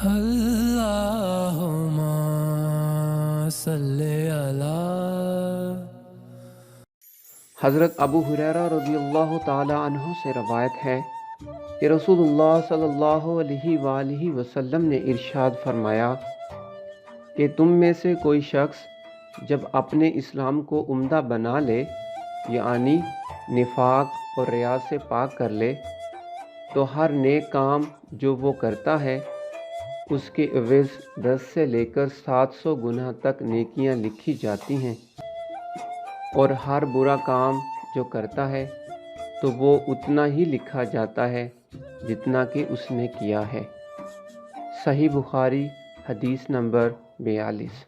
اللہم صلی علی۔ حضرت ابو ہریرہ رضی اللہ تعالی عنہ سے روایت ہے کہ رسول اللہ صلی اللہ علیہ وآلہ وسلم نے ارشاد فرمایا کہ تم میں سے کوئی شخص جب اپنے اسلام کو عمدہ بنا لے، یعنی نفاق اور ریا سے پاک کر لے، تو ہر نیک کام جو وہ کرتا ہے اس کے عوض 10 سے لے کر 700 گنا تک نیکیاں لکھی جاتی ہیں، اور ہر برا کام جو کرتا ہے تو وہ اتنا ہی لکھا جاتا ہے جتنا کہ اس نے کیا ہے۔ صحیح بخاری، حدیث نمبر 42۔